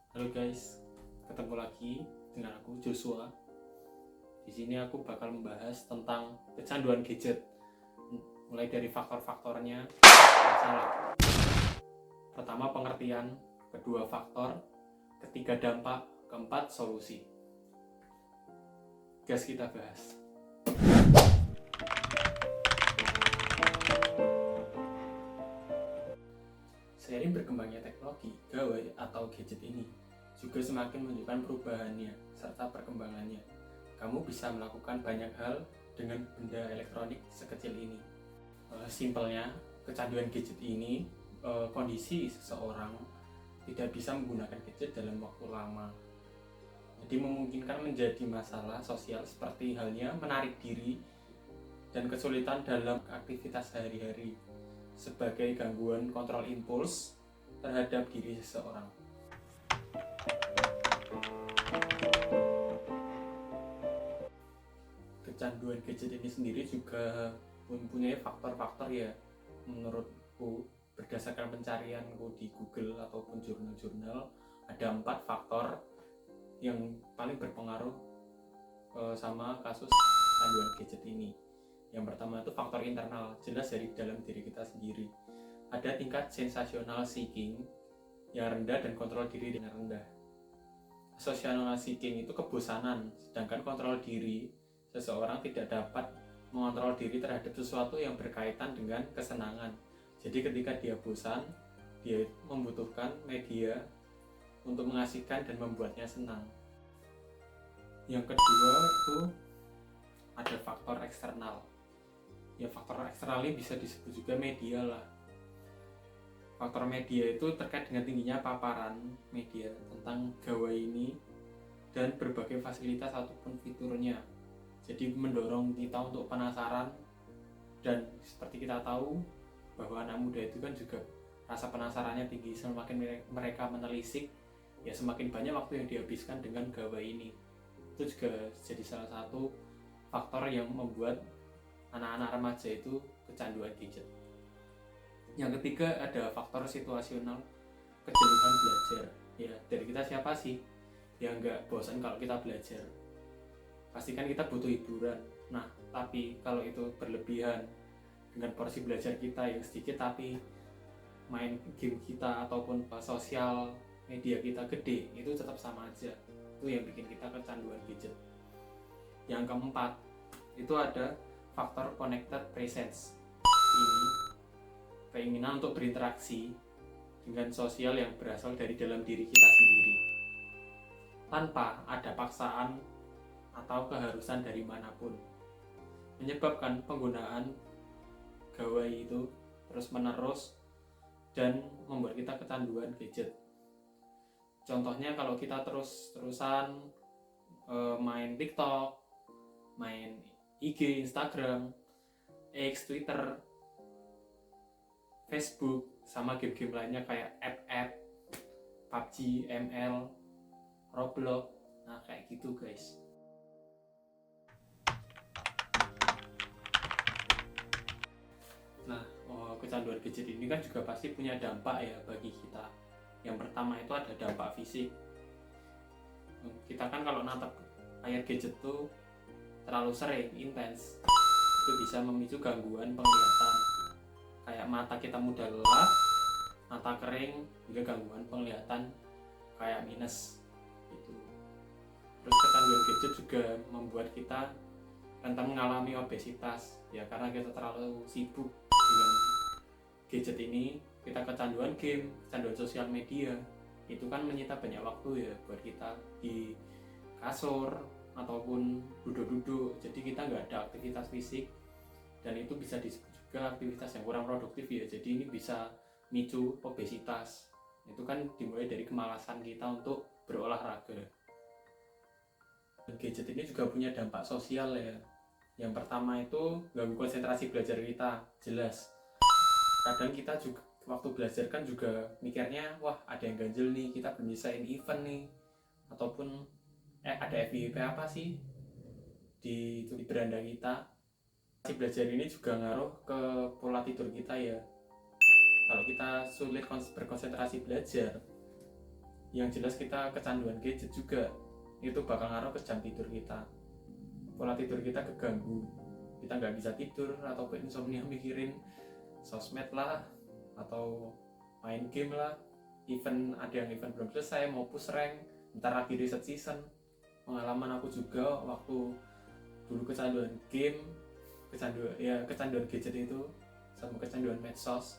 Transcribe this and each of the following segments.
Halo guys, ketemu lagi dengan aku Joshua. Di sini aku bakal membahas tentang kecanduan gadget, mulai dari faktor-faktornya, masalah. Pertama pengertian, kedua faktor, ketiga dampak, keempat solusi. Gas kita bahas. Seiring berkembangnya teknologi, gawai atau gadget ini juga semakin menunjukkan perubahannya serta perkembangannya. Kamu bisa melakukan banyak hal dengan benda elektronik sekecil ini. Simpelnya, kecanduan gadget ini kondisi seseorang tidak bisa menggunakan gadget dalam waktu lama. Jadi memungkinkan menjadi masalah sosial seperti halnya menarik diri dan kesulitan dalam aktivitas sehari-hari sebagai gangguan kontrol impuls terhadap diri seseorang. Kecanduan gadget ini sendiri juga mempunyai faktor-faktor ya, menurutku berdasarkan pencarianku di Google ataupun jurnal-jurnal, ada 4 faktor yang paling berpengaruh sama kasus kecanduan gadget ini. Yang pertama itu faktor internal, jelas dari dalam diri kita sendiri. Ada tingkat sensational seeking yang rendah dan kontrol diri yang rendah. Sensational seeking itu kebosanan, sedangkan kontrol diri seseorang tidak dapat mengontrol diri terhadap sesuatu yang berkaitan dengan kesenangan. Jadi ketika dia bosan, dia membutuhkan media untuk mengasihkan dan membuatnya senang. Yang kedua itu ada faktor eksternal. Ya, faktor eksternal ini bisa disebut juga media lah. Faktor media itu terkait dengan tingginya paparan media tentang gawai ini dan berbagai fasilitas ataupun fiturnya. Jadi mendorong kita untuk penasaran, dan seperti kita tahu bahwa anak muda itu kan juga rasa penasarannya tinggi. Semakin mereka menelisik, ya semakin banyak waktu yang dihabiskan dengan gawai ini. Itu juga jadi salah satu faktor yang membuat anak-anak remaja itu kecanduan gadget. Yang ketiga ada faktor situasional, kejenuhan belajar. Ya, dari kita siapa sih yang nggak bosan kalau kita belajar? Pastikan kita butuh hiburan. Nah, tapi kalau itu berlebihan dengan porsi belajar kita yang sedikit, tapi main game kita ataupun sosial media kita gede, itu tetap sama aja. Itu yang bikin kita kecanduan gadget. Yang keempat, itu ada faktor connected presence. Ini keinginan untuk berinteraksi dengan sosial yang berasal dari dalam diri kita sendiri, tanpa ada paksaan atau keharusan dari manapun, menyebabkan penggunaan gawai itu terus menerus dan membuat kita kecanduan gadget. Contohnya kalau kita terus-terusan main TikTok, main IG, Instagram, X, Twitter, Facebook, sama game-game lainnya kayak app-app, PUBG, ML, Roblox, nah kayak gitu guys. Nah, kecanduan gadget ini kan juga pasti punya dampak ya bagi kita. Yang pertama itu ada dampak fisik. Kita kan kalau natap layar gadget tuh terlalu sering, intens, itu bisa memicu gangguan penglihatan. Kayak mata kita mudah lelah, mata kering, hingga gangguan penglihatan kayak minus gitu. Terus kecanduan gadget juga membuat kita rentan mengalami obesitas ya, karena kita terlalu sibuk dengan gadget ini. Kita kecanduan game, kecanduan sosial media, itu kan menyita banyak waktu ya buat kita di kasur ataupun duduk-duduk. Jadi kita nggak ada aktivitas fisik, dan itu bisa disebut juga aktivitas yang kurang produktif ya. Jadi ini bisa micu obesitas. Itu kan dimulai dari kemalasan kita untuk berolahraga. Gadget ini juga punya dampak sosial ya. Yang pertama itu ganggu konsentrasi belajar kita, jelas. Kadang kita juga waktu belajar kan juga mikirnya, wah ada yang ganjel nih, kita belum nyesain event nih, ataupun ada FYP apa sih di beranda kita. Si belajar ini juga ngaruh ke pola tidur kita ya. Kalau kita sulit berkonsentrasi belajar, yang jelas kita kecanduan gadget juga, itu bakal ngaruh ke jam tidur kita. Pola tidur kita keganggu, kita nggak bisa tidur ataupun insomnia mikirin sosmed lah atau main game lah. Event ada yang event belum selesai mau push rank, ntar lagi reset season. Pengalaman aku juga waktu dulu kecanduan game, kecanduan gadget itu sama kecanduan medsos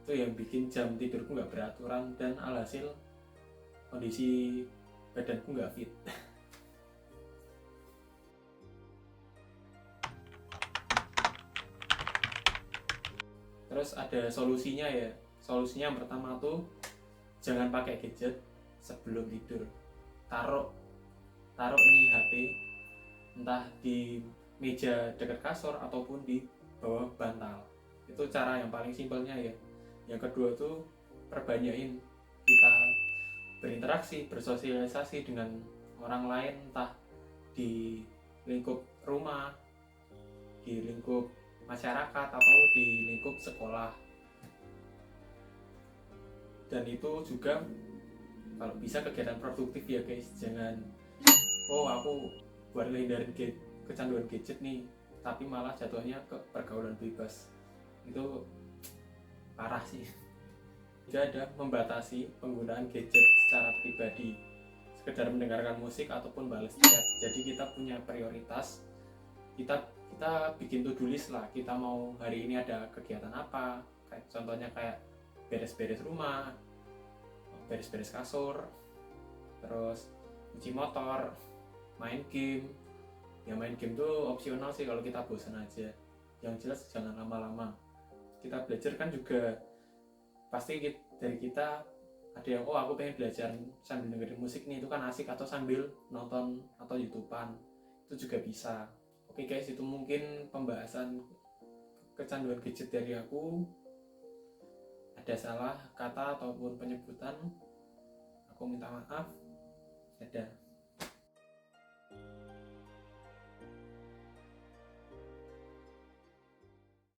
itu yang bikin jam tidurku nggak beraturan dan alhasil kondisi badanku nggak fit. Terus ada solusinya ya. Solusinya yang pertama tuh jangan pakai gadget sebelum tidur. Taruh nih HP entah di meja dekat kasur ataupun di bawah bantal. Itu cara yang paling simpelnya ya. Yang kedua tuh perbanyakin kita berinteraksi, bersosialisasi dengan orang lain, entah di lingkup rumah, di lingkup masyarakat atau di lingkup sekolah. Dan itu juga kalau bisa kegiatan produktif ya guys, jangan aku buat hindarin kecanduan gadget nih tapi malah jatuhnya ke pergaulan bebas. Itu parah sih. Tidak ada membatasi penggunaan gadget secara pribadi, sekedar mendengarkan musik ataupun balas chat. Jadi kita punya prioritas, kita bikin to-do list lah, kita mau hari ini ada kegiatan apa, kayak contohnya kayak beres-beres rumah, beres-beres kasur, terus cuci motor, main game. Ya main game tuh opsional sih kalau kita bosan aja, yang jelas jangan lama-lama. Kita belajar kan juga pasti dari kita ada yang aku pengen belajar sambil dengerin musik nih, itu kan asik, atau sambil nonton atau YouTubean itu juga bisa. Oke guys, itu mungkin pembahasan kecanduan gadget dari aku. Ada salah kata ataupun penyebutan, aku minta maaf. Dadah.